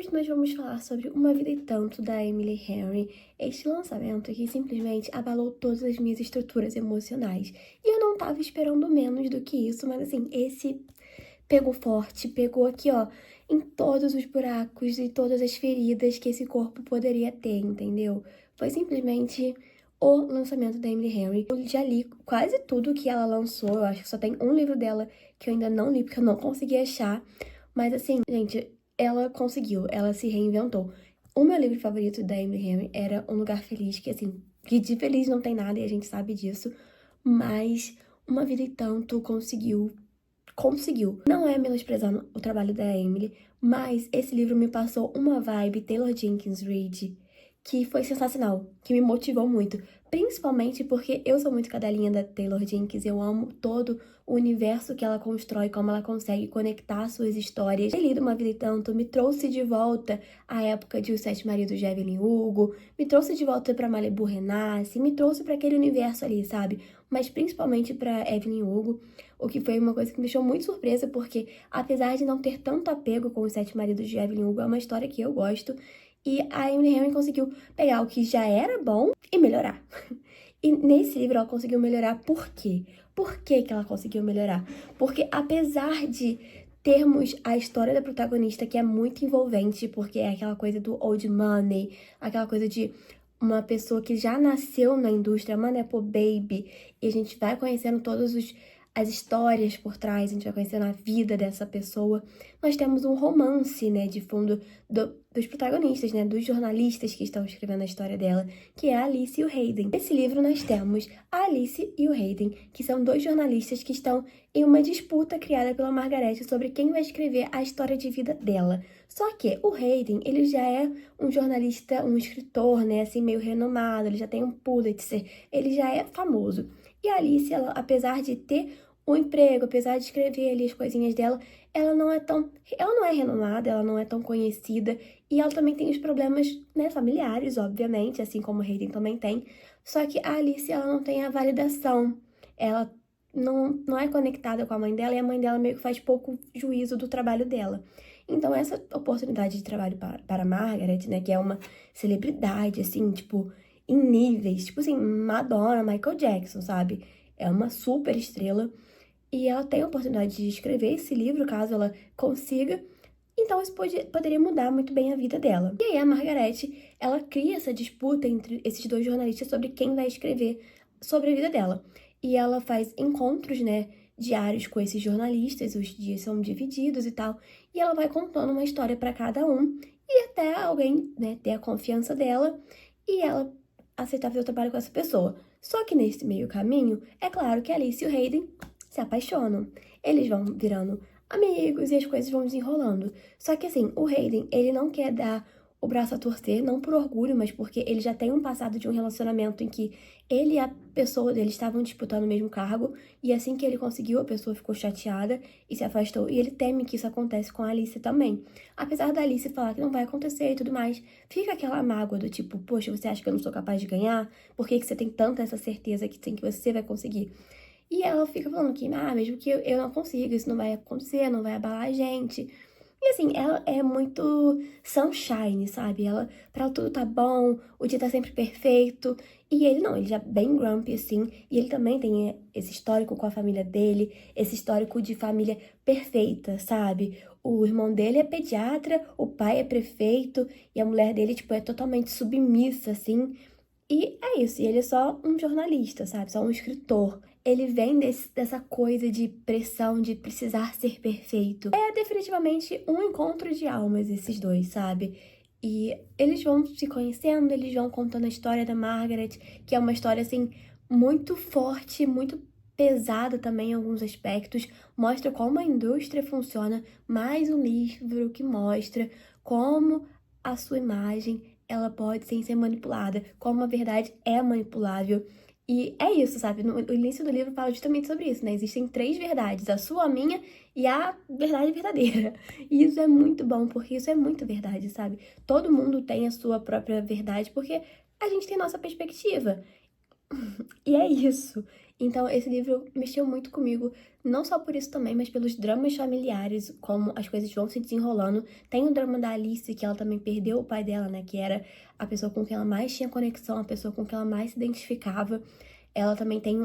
hoje nós vamos falar sobre Uma Vida e Tanto, da Emily Henry, este lançamento que simplesmente abalou todas as minhas estruturas emocionais. E eu não tava esperando menos do que isso, mas assim, esse pegou forte, pegou aqui, ó, em todos os buracos e todas as feridas que esse corpo poderia ter, entendeu? Foi simplesmente o lançamento da Emily Henry. Eu já li quase tudo que ela lançou, eu acho que só tem um livro dela que eu ainda não li, porque eu não consegui achar. Mas assim, gente, ela conseguiu, ela se reinventou. O meu livro favorito da Emily Henry era Um Lugar Feliz, que assim, que de feliz não tem nada e a gente sabe disso, mas Uma Vida e Tanto conseguiu. Não é menosprezando o trabalho da Emily, mas esse livro me passou uma vibe Taylor Jenkins Reid que foi sensacional, que me motivou muito. Principalmente porque eu sou muito cadelinha da Taylor Jenkins, eu amo todo o universo que ela constrói, como ela consegue conectar suas histórias. Ter lido Uma Vida e Tanto me trouxe de volta à época de Os Sete Maridos de Evelyn Hugo, me trouxe de volta pra Malibu Renasce, me trouxe pra aquele universo ali, sabe? Mas principalmente pra Evelyn Hugo, o que foi uma coisa que me deixou muito surpresa, porque apesar de não ter tanto apego com Os Sete Maridos de Evelyn Hugo, é uma história que eu gosto, e a Emily Henry conseguiu pegar o que já era bom e melhorar. E nesse livro ela conseguiu melhorar por quê? Por que que ela conseguiu melhorar? Porque apesar de termos a história da protagonista que é muito envolvente, porque é aquela coisa do old money, aquela coisa de uma pessoa que já nasceu na indústria, uma nepo baby, e a gente vai conhecendo as histórias por trás, a gente vai conhecendo a vida dessa pessoa. Nós temos um romance, né, de fundo dos protagonistas, né, dos jornalistas que estão escrevendo a história dela, que é a Alice e o Hayden. Nesse livro nós temos a Alice e o Hayden, que são dois jornalistas que estão em uma disputa criada pela Margaret sobre quem vai escrever a história de vida dela. Só que o Hayden, ele já é um jornalista, um escritor, né, assim, meio renomado, ele já tem um Pulitzer, ele já é famoso. E a Alice, ela, apesar de ter um emprego, apesar de escrever ali as coisinhas dela, ela não é renomada, ela não é tão conhecida, e ela também tem os problemas, né, familiares, obviamente, assim como o Hayden também tem. Só que a Alice, ela não tem a validação, ela não é conectada com a mãe dela, e a mãe dela meio que faz pouco juízo do trabalho dela. Então, essa oportunidade de trabalho para a Margaret, né, que é uma celebridade, assim, tipo, em níveis, tipo assim, Madonna, Michael Jackson, sabe? É uma super estrela. E ela tem a oportunidade de escrever esse livro, caso ela consiga. Então, isso poderia mudar muito bem a vida dela. E aí, a Margaret, ela cria essa disputa entre esses dois jornalistas sobre quem vai escrever sobre a vida dela. E ela faz encontros, né, diários com esses jornalistas, os dias são divididos e tal. E ela vai contando uma história para cada um. E até alguém, né, ter a confiança dela e ela aceitar fazer o trabalho com essa pessoa. Só que nesse meio caminho, é claro que a Alice e o Hayden se apaixonam. Eles vão virando amigos e as coisas vão desenrolando. Só que assim, o Hayden, ele não quer dar o braço a torcer, não por orgulho, mas porque ele já tem um passado de um relacionamento em que ele e a pessoa dele estavam disputando o mesmo cargo, e assim que ele conseguiu, a pessoa ficou chateada e se afastou, e ele teme que isso aconteça com a Alice também. Apesar da Alice falar que não vai acontecer e tudo mais, fica aquela mágoa do tipo, poxa, você acha que eu não sou capaz de ganhar? Por que que você tem tanta essa certeza que tem que você vai conseguir? E ela fica falando que, mesmo que eu não consiga, isso não vai acontecer, não vai abalar a gente. E assim, ela é muito sunshine, sabe? Pra ela tudo tá bom, o dia tá sempre perfeito. E ele não, ele já é bem grumpy, assim. E ele também tem esse histórico com a família dele, esse histórico de família perfeita, sabe? O irmão dele é pediatra, o pai é prefeito, e a mulher dele, tipo, é totalmente submissa, assim. E é isso, e ele é só um jornalista, sabe? Só um escritor. Ele vem dessa coisa de pressão, de precisar ser perfeito. É definitivamente um encontro de almas, esses dois, sabe? E eles vão se conhecendo, eles vão contando a história da Margaret, que é uma história, assim, muito forte, muito pesada também em alguns aspectos. Mostra como a indústria funciona, mais um livro que mostra como a sua imagem ela pode sim ser manipulada, como a verdade é manipulável. E é isso, sabe? No início do livro fala justamente sobre isso, né? Existem três verdades, a sua, a minha e a verdade verdadeira. E isso é muito bom, porque isso é muito verdade, sabe? Todo mundo tem a sua própria verdade, porque a gente tem nossa perspectiva. E é isso. Então, esse livro mexeu muito comigo, não só por isso também, mas pelos dramas familiares, como as coisas vão se desenrolando. Tem o drama da Alice, que ela também perdeu o pai dela, né, que era a pessoa com quem ela mais tinha conexão, a pessoa com quem ela mais se identificava. Ela também tem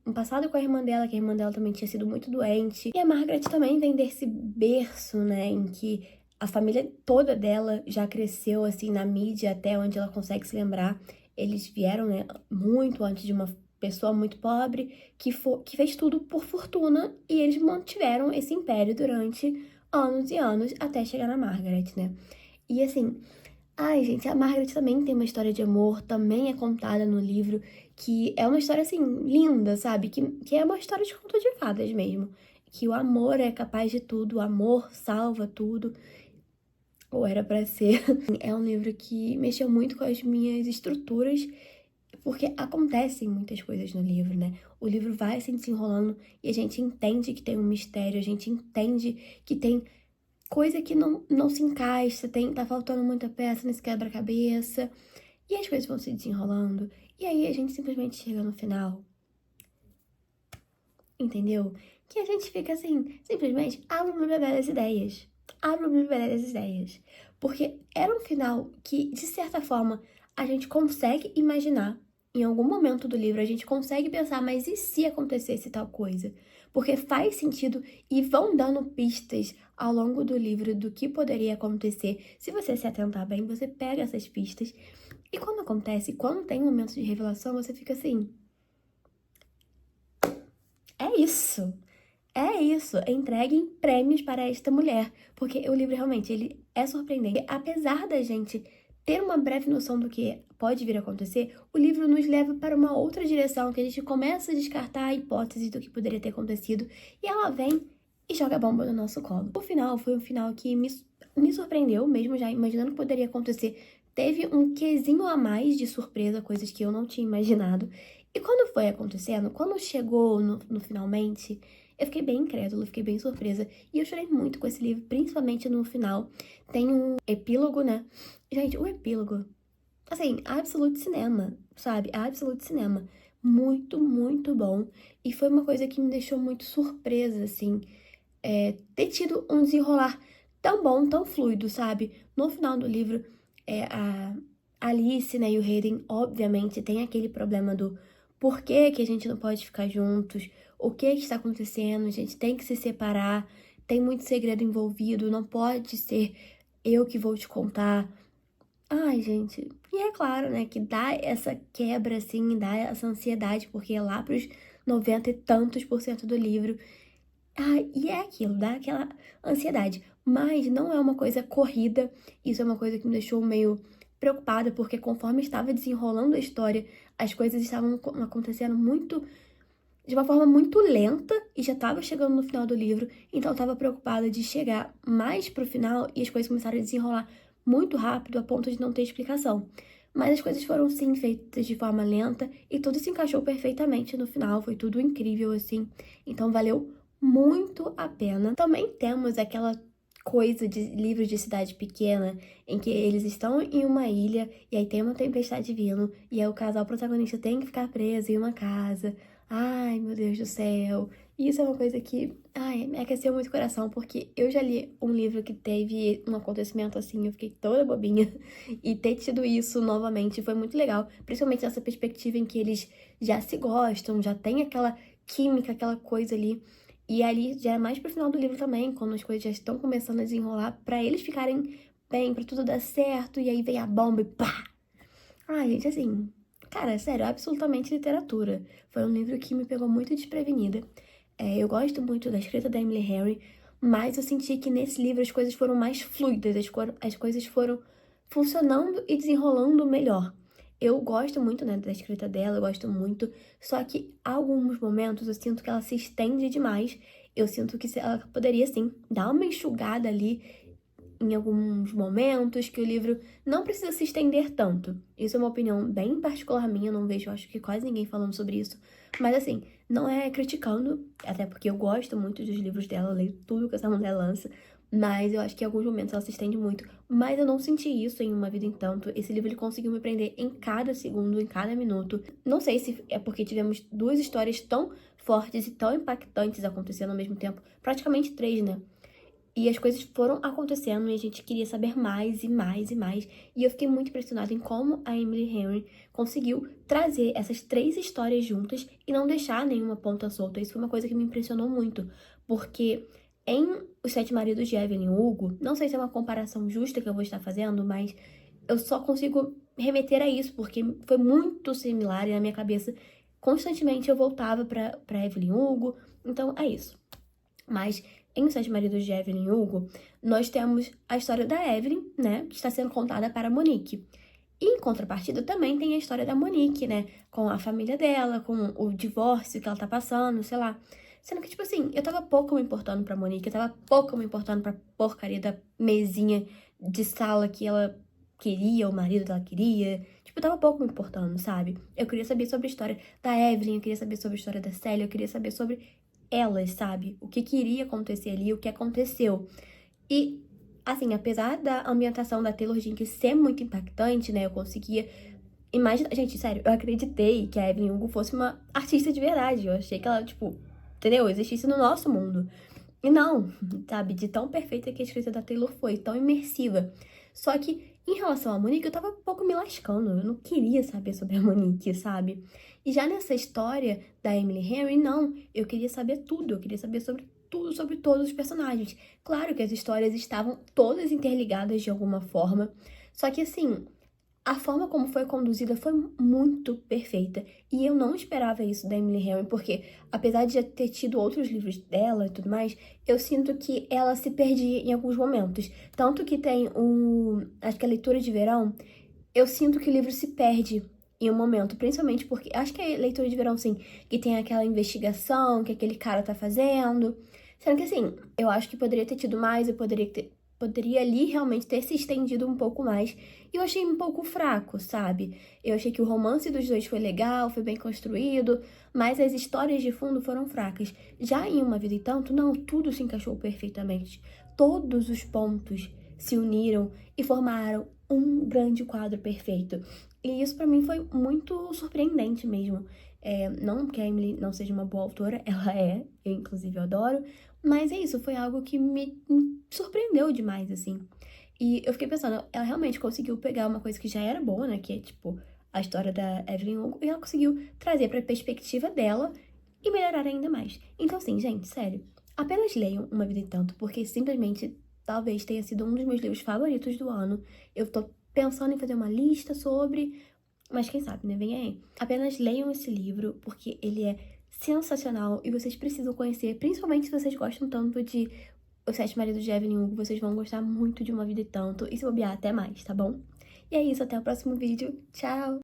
um passado com a irmã dela, que a irmã dela também tinha sido muito doente. E a Margaret também vem desse berço, né, em que a família toda dela já cresceu, assim, na mídia, até onde ela consegue se lembrar. Eles vieram, né, muito antes de uma pessoa muito pobre, que fez tudo por fortuna, e eles mantiveram esse império durante anos e anos, até chegar na Margaret, né? E assim, ai, gente, a Margaret também tem uma história de amor, também é contada no livro, que é uma história, assim, linda, sabe? Que é uma história de conto de fadas mesmo. Que o amor é capaz de tudo, o amor salva tudo, ou era pra ser. É um livro que mexeu muito com as minhas estruturas, porque acontecem muitas coisas no livro, né? O livro vai se desenrolando e a gente entende que tem um mistério, a gente entende que tem coisa que não se encaixa, tá faltando muita peça nesse quebra-cabeça, e as coisas vão se desenrolando, e aí a gente simplesmente chega no final, entendeu? Que a gente fica assim, simplesmente abre o bebê das ideias. Abre o bebê das ideias. Porque era um final que, de certa forma, a gente consegue imaginar. Em algum momento do livro, a gente consegue pensar, mas e se acontecesse tal coisa? Porque faz sentido e vão dando pistas ao longo do livro do que poderia acontecer. Se você se atentar bem, você pega essas pistas. E quando acontece, quando tem um momento de revelação, você fica assim: é isso. É isso, entreguem prêmios para esta mulher, porque o livro realmente, ele é surpreendente. Apesar da gente ter uma breve noção do que pode vir a acontecer, o livro nos leva para uma outra direção, que a gente começa a descartar hipóteses do que poderia ter acontecido, e ela vem e joga a bomba no nosso colo. O final foi um final que me surpreendeu, mesmo já imaginando o que poderia acontecer. Teve um quesinho a mais de surpresa, coisas que eu não tinha imaginado. E quando foi acontecendo, quando chegou no finalmente, eu fiquei bem incrédula, fiquei bem surpresa. E eu chorei muito com esse livro, principalmente no final. Tem um epílogo, né? Gente, o epílogo, assim, absolute cinema, sabe? Absolute cinema. Muito, muito bom. E foi uma coisa que me deixou muito surpresa, assim, ter tido um desenrolar tão bom, tão fluido, sabe? No final do livro, a Alice, né, e o Hayden, obviamente, tem aquele problema do porquê que a gente não pode ficar juntos, o que está acontecendo, a gente tem que se separar, tem muito segredo envolvido, não pode ser eu que vou te contar. Ai, gente, e é claro, né, que dá essa quebra, assim, dá essa ansiedade, porque é lá pros 90 e tantos por cento do livro. E é aquilo, dá aquela ansiedade. Mas não é uma coisa corrida, isso é uma coisa que me deixou meio preocupada, porque conforme estava desenrolando a história, as coisas estavam acontecendo de uma forma muito lenta e já estava chegando no final do livro, então eu estava preocupada de chegar mais pro final e as coisas começaram a desenrolar muito rápido a ponto de não ter explicação. Mas as coisas foram sim feitas de forma lenta e tudo se encaixou perfeitamente no final, foi tudo incrível assim. Então valeu muito a pena. Também temos aquela coisa de livros de cidade pequena, em que eles estão em uma ilha e aí tem uma tempestade vindo e aí o casal protagonista tem que ficar preso em uma casa. Ai, meu Deus do céu. Isso é uma coisa que, ai, me aqueceu muito o coração, porque eu já li um livro que teve um acontecimento assim, eu fiquei toda bobinha. E ter tido isso novamente foi muito legal, principalmente nessa perspectiva em que eles já se gostam, já tem aquela química, aquela coisa ali. E ali já é mais pro final do livro também, quando as coisas já estão começando a desenrolar, pra eles ficarem bem, pra tudo dar certo, e aí vem a bomba e pá! Ai, gente, assim, cara, sério, absolutamente literatura. Foi um livro que me pegou muito desprevenida. Eu gosto muito da escrita da Emily Henry, mas eu senti que nesse livro as coisas foram mais fluidas, as coisas foram funcionando e desenrolando melhor. Eu gosto muito, né, da escrita dela, eu gosto muito, só que há alguns momentos eu sinto que ela se estende demais. Eu sinto que ela poderia, sim, dar uma enxugada ali em alguns momentos, que o livro não precisa se estender tanto. Isso é uma opinião bem particular minha, não vejo, acho que quase ninguém falando sobre isso. Mas assim, não é criticando, até porque eu gosto muito dos livros dela, eu leio tudo que essa mulher lança, mas eu acho que em alguns momentos ela se estende muito. Mas eu não senti isso em Uma Vida em Tanto. Esse livro ele conseguiu me prender em cada segundo, em cada minuto. Não sei se é porque tivemos duas histórias tão fortes e tão impactantes acontecendo ao mesmo tempo. Praticamente três, né? E as coisas foram acontecendo e a gente queria saber mais e mais e mais. E eu fiquei muito impressionada em como a Emily Henry conseguiu trazer essas três histórias juntas e não deixar nenhuma ponta solta. Isso foi uma coisa que me impressionou muito, porque em Os Sete Maridos de Evelyn Hugo, não sei se é uma comparação justa que eu vou estar fazendo, mas eu só consigo remeter a isso, porque foi muito similar e na minha cabeça constantemente eu voltava pra Evelyn Hugo. Então é isso. Mas em Os Sete Maridos de Evelyn Hugo, nós temos a história da Evelyn, né, que está sendo contada para a Monique. E em contrapartida também tem a história da Monique, né, com a família dela, com o divórcio que ela tá passando, sei lá. Sendo que, tipo assim, eu tava pouco me importando pra Monique, eu tava pouco me importando pra porcaria da mesinha de sala que ela queria, o marido dela queria. Tipo, eu tava pouco me importando, sabe? Eu queria saber sobre a história da Evelyn, eu queria saber sobre a história da Célia, eu queria saber sobre elas, sabe? O que iria acontecer ali, o que aconteceu. E, assim, apesar da ambientação da Taylor Jenkins ser muito impactante, né? Eu conseguia imaginar... Gente, sério, eu acreditei que a Evelyn Hugo fosse uma artista de verdade. Eu achei que ela, tipo, entendeu? Existisse no nosso mundo. E não, sabe? De tão perfeita que a escrita da Taylor foi, tão imersiva. Só que, em relação à Monique, eu tava um pouco me lascando. Eu não queria saber sobre a Monique, sabe? E já nessa história da Emily Henry, não. Eu queria saber tudo. Eu queria saber sobre tudo, sobre todos os personagens. Claro que as histórias estavam todas interligadas de alguma forma. Só que, assim, a forma como foi conduzida foi muito perfeita. E eu não esperava isso da Emily Henry, porque apesar de já ter tido outros livros dela e tudo mais, eu sinto que ela se perdia em alguns momentos. Tanto que tem acho que a leitura de verão, eu sinto que o livro se perde em um momento, principalmente porque, acho que é a leitura de verão, sim, que tem aquela investigação que aquele cara tá fazendo. Sendo que, assim, eu acho que poderia ter tido mais, eu poderia ali realmente ter se estendido um pouco mais. E eu achei um pouco fraco, sabe? Eu achei que o romance dos dois foi legal, foi bem construído, mas as histórias de fundo foram fracas. Já em Uma Vida e Tanto, não, tudo se encaixou perfeitamente. Todos os pontos se uniram e formaram um grande quadro perfeito. E isso pra mim foi muito surpreendente mesmo. Não que a Emily não seja uma boa autora, ela é, eu inclusive adoro, mas é isso, foi algo que me surpreendeu demais, assim. E eu fiquei pensando, ela realmente conseguiu pegar uma coisa que já era boa, né, que é, tipo, a história da Evelyn Hugo, e ela conseguiu trazer pra perspectiva dela e melhorar ainda mais. Então, assim, gente, sério, apenas leiam Uma Vida e Tanto, porque simplesmente talvez tenha sido um dos meus livros favoritos do ano. Eu tô pensando em fazer uma lista sobre, mas quem sabe, né? Vem aí. Apenas leiam esse livro, porque ele é sensacional e vocês precisam conhecer, principalmente se vocês gostam tanto de Os Sete Maridos de Evelyn Hugo, vocês vão gostar muito de Uma Vida e Tanto, e se bobear até mais, tá bom? E é isso, até o próximo vídeo. Tchau!